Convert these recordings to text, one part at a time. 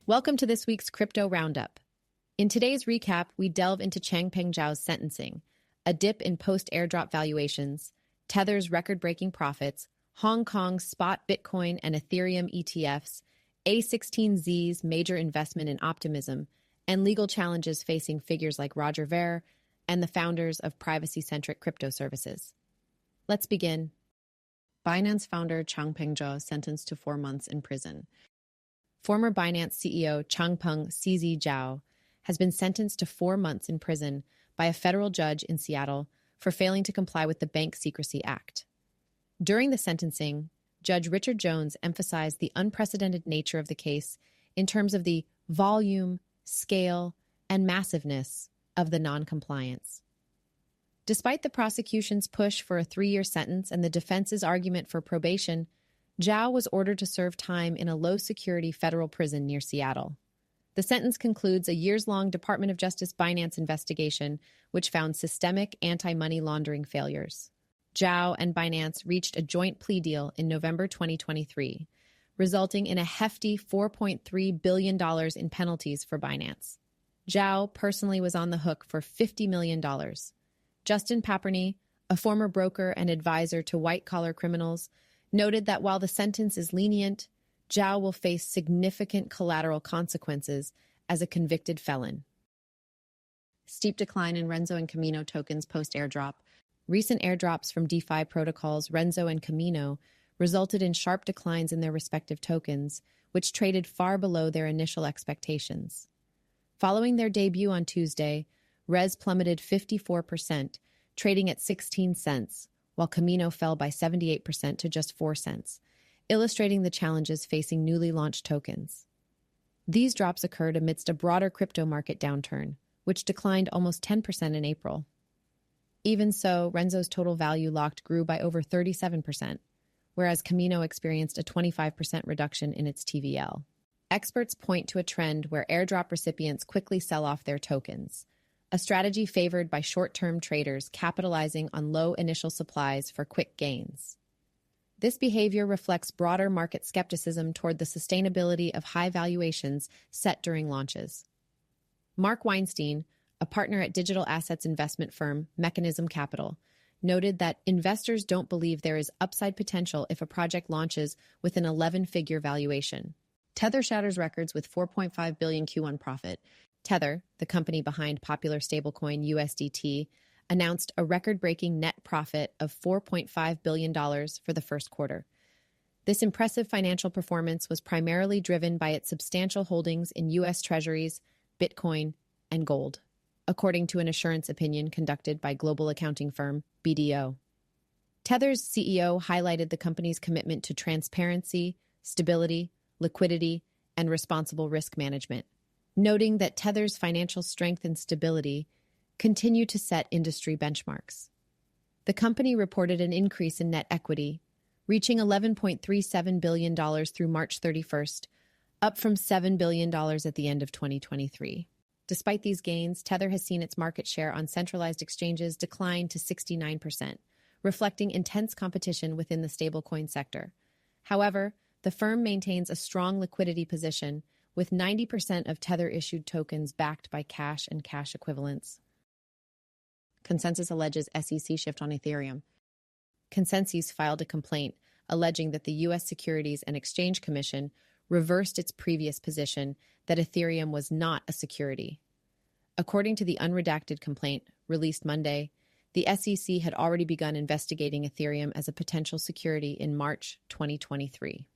Welcome to this week's Crypto Roundup. In today's recap, we delve into Changpeng Zhao's sentencing, a dip in post-airdrop valuations, Tether's record-breaking profits, Hong Kong's spot Bitcoin and Ethereum ETFs, A16Z's major investment in Optimism, and legal challenges facing figures like Roger Ver and the founders of privacy-centric crypto services. Let's begin. Binance founder Changpeng Zhao sentenced to 4 months in prison. Former Binance CEO Changpeng CZ Zhao has been sentenced to 4 months in prison by a federal judge in Seattle for failing to comply with the Bank Secrecy Act. During the sentencing, Judge Richard Jones emphasized the unprecedented nature of the case in terms of the volume, scale, and massiveness of the non-compliance. Despite the prosecution's push for a 3-year sentence and the defense's argument for probation, Zhao was ordered to serve time in a low-security federal prison near Seattle. The sentence concludes a years-long Department of Justice Binance investigation, which found systemic anti-money laundering failures. Zhao and Binance reached a joint plea deal in November 2023, resulting in a hefty $4.3 billion in penalties for Binance. Zhao personally was on the hook for $50 million. Justin Paperney, a former broker and advisor to white-collar criminals, noted that while the sentence is lenient, Zhao will face significant collateral consequences as a convicted felon. Steep decline in Renzo and Camino tokens post-airdrop. Recent airdrops from DeFi protocols Renzo and Camino resulted in sharp declines in their respective tokens, which traded far below their initial expectations. Following their debut on Tuesday, Rez plummeted 54%, trading at 16 cents, while Camino fell by 78% to just 4 cents, illustrating the challenges facing newly launched tokens. These drops occurred amidst a broader crypto market downturn, which declined almost 10% in April. Even so, Renzo's total value locked grew by over 37%, whereas Camino experienced a 25% reduction in its TVL. Experts point to a trend where airdrop recipients quickly sell off their tokens, a strategy favored by short-term traders capitalizing on low initial supplies for quick gains. This behavior reflects broader market skepticism toward the sustainability of high valuations set during launches. Mark Weinstein, a partner at digital assets investment firm Mechanism Capital, noted that investors don't believe there is upside potential if a project launches with an 11-figure valuation. Tether shatters records with $4.5 billion Q1 profit. Tether, the company behind popular stablecoin USDT, announced a record-breaking net profit of $4.5 billion for the first quarter. This impressive financial performance was primarily driven by its substantial holdings in U.S. Treasuries, Bitcoin, and gold, according to an assurance opinion conducted by global accounting firm BDO. Tether's CEO highlighted the company's commitment to transparency, stability, liquidity, and responsible risk management, noting that Tether's financial strength and stability continue to set industry benchmarks. The company reported an increase in net equity, reaching $11.37 billion through March 31st, up from $7 billion at the end of 2023. Despite these gains, Tether has seen its market share on centralized exchanges decline to 69%, reflecting intense competition within the stablecoin sector. However, the firm maintains a strong liquidity position, with 90% of Tether-issued tokens backed by cash and cash equivalents. Consensus alleges SEC shift on Ethereum. Consensus filed a complaint alleging that the U.S. Securities and Exchange Commission reversed its previous position that Ethereum was not a security. According to the unredacted complaint released Monday, the SEC had already begun investigating Ethereum as a potential security in March 2023.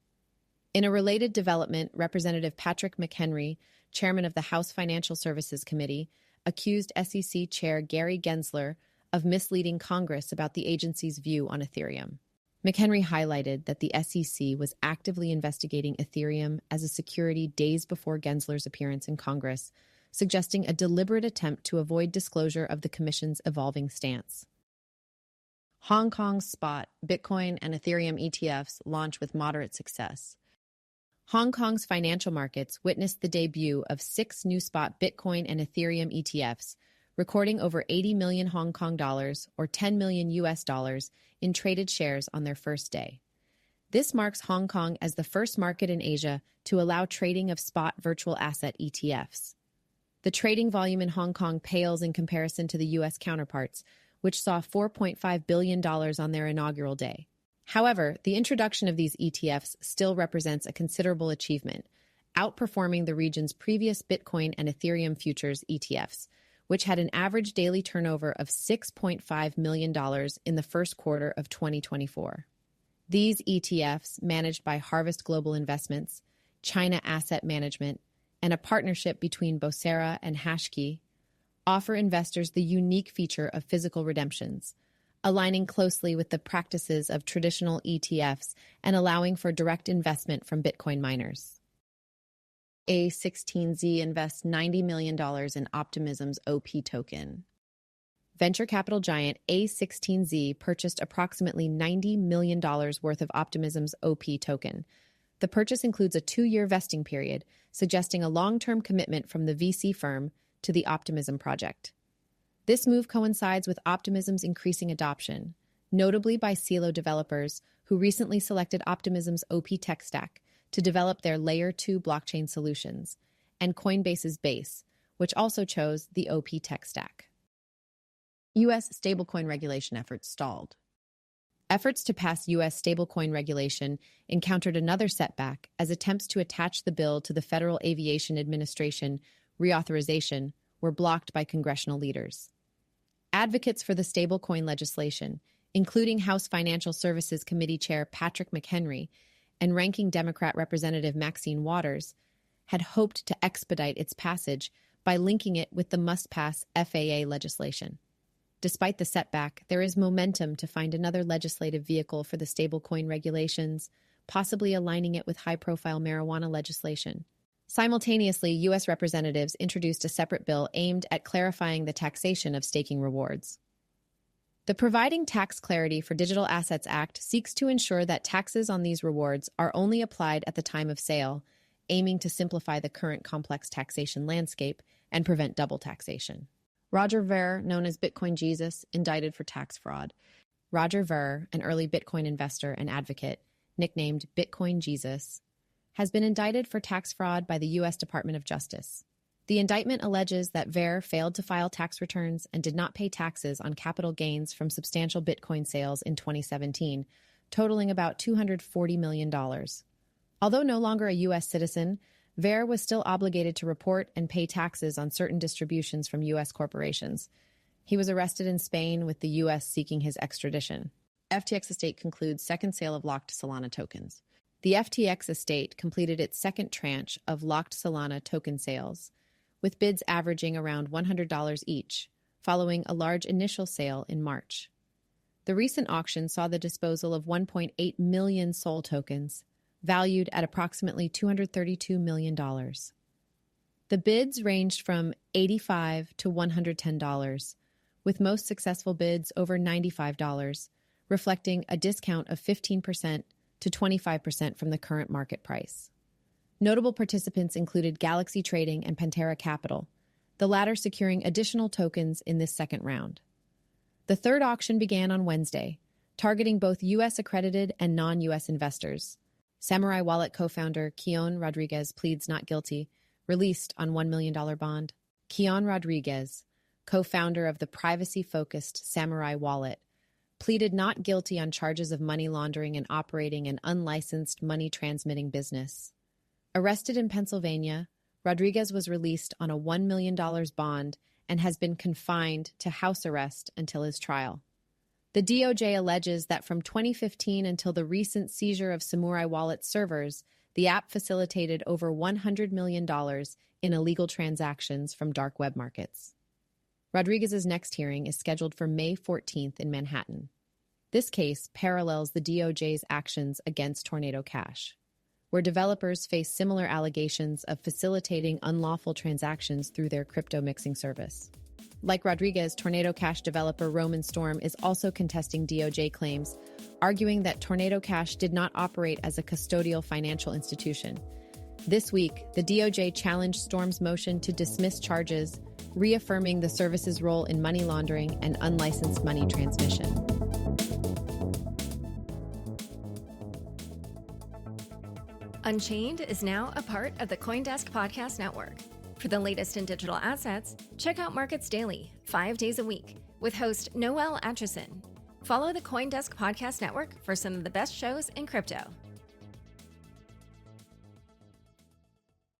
In a related development, Representative Patrick McHenry, chairman of the House Financial Services Committee, accused SEC Chair Gary Gensler of misleading Congress about the agency's view on Ethereum. McHenry highlighted that the SEC was actively investigating Ethereum as a security days before Gensler's appearance in Congress, suggesting a deliberate attempt to avoid disclosure of the Commission's evolving stance. Hong Kong's spot, Bitcoin, and Ethereum ETFs launch with moderate success. Hong Kong's financial markets witnessed the debut of 6 new spot Bitcoin and Ethereum ETFs, recording over 80 million Hong Kong dollars or $10 million US in traded shares on their first day. This marks Hong Kong as the first market in Asia to allow trading of spot virtual asset ETFs. The trading volume in Hong Kong pales in comparison to the U.S. counterparts, which saw $4.5 billion on their inaugural day. However, the introduction of these ETFs still represents a considerable achievement, outperforming the region's previous Bitcoin and Ethereum futures ETFs, which had an average daily turnover of $6.5 million in the first quarter of 2024. These ETFs, managed by Harvest Global Investments, China Asset Management, and a partnership between Bosera and Hashkey, offer investors the unique feature of physical redemptions, aligning closely with the practices of traditional ETFs and allowing for direct investment from Bitcoin miners. A16Z invests $90 million in Optimism's OP token. Venture capital giant A16Z purchased approximately $90 million worth of Optimism's OP token. The purchase includes a 2-year vesting period, suggesting a long-term commitment from the VC firm to the Optimism project. This move coincides with Optimism's increasing adoption, notably by Celo developers who recently selected Optimism's OP tech stack to develop their Layer 2 blockchain solutions, and Coinbase's Base, which also chose the OP tech stack. U.S. stablecoin regulation efforts stalled. Efforts to pass U.S. stablecoin regulation encountered another setback as attempts to attach the bill to the Federal Aviation Administration reauthorization were blocked by congressional leaders. Advocates for the stablecoin legislation, including House Financial Services Committee Chair Patrick McHenry and Ranking Democrat Representative Maxine Waters, had hoped to expedite its passage by linking it with the must-pass FAA legislation. Despite the setback, there is momentum to find another legislative vehicle for the stablecoin regulations, possibly aligning it with high-profile marijuana legislation. Simultaneously, U.S. representatives introduced a separate bill aimed at clarifying the taxation of staking rewards. The Providing Tax Clarity for Digital Assets Act seeks to ensure that taxes on these rewards are only applied at the time of sale, aiming to simplify the current complex taxation landscape and prevent double taxation. Roger Ver, known as Bitcoin Jesus, indicted for tax fraud. Roger Ver, an early Bitcoin investor and advocate, nicknamed Bitcoin Jesus, has been indicted for tax fraud by the U.S. Department of Justice. The indictment alleges that Ver failed to file tax returns and did not pay taxes on capital gains from substantial Bitcoin sales in 2017, totaling about $240 million. Although no longer a U.S. citizen, Ver was still obligated to report and pay taxes on certain distributions from U.S. corporations. He was arrested in Spain, with the U.S. seeking his extradition. FTX estate concludes second sale of locked Solana tokens. The FTX estate completed its second tranche of locked Solana token sales, with bids averaging around $100 each, following a large initial sale in March. The recent auction saw the disposal of 1.8 million SOL tokens, valued at approximately $232 million. The bids ranged from $85 to $110, with most successful bids over $95, reflecting a discount of 15% to 25% from the current market price. Notable participants included Galaxy Trading and Pantera Capital, the latter securing additional tokens in this second round. The third auction began on Wednesday, targeting both U.S. accredited and non-U.S. investors. Samurai Wallet co-founder Keon Rodriguez pleads not guilty, released on $1 million bond. Keon Rodriguez, co-founder of the privacy-focused Samurai Wallet, pleaded not guilty on charges of money laundering and operating an unlicensed money-transmitting business. Arrested in Pennsylvania, Rodriguez was released on a $1 million bond and has been confined to house arrest until his trial. The DOJ alleges that from 2015 until the recent seizure of Samurai Wallet servers, the app facilitated over $100 million in illegal transactions from dark web markets. Rodriguez's next hearing is scheduled for May 14th in Manhattan. This case parallels the DOJ's actions against Tornado Cash, where developers face similar allegations of facilitating unlawful transactions through their crypto mixing service. Like Rodriguez, Tornado Cash developer Roman Storm is also contesting DOJ claims, arguing that Tornado Cash did not operate as a custodial financial institution. This week, the DOJ challenged Storm's motion to dismiss charges, reaffirming the service's role in money laundering and unlicensed money transmission. Unchained is now a part of the CoinDesk Podcast Network. For the latest in digital assets, check out Markets Daily, 5 days a week, with host Noel Atchison. Follow the CoinDesk Podcast Network for some of the best shows in crypto.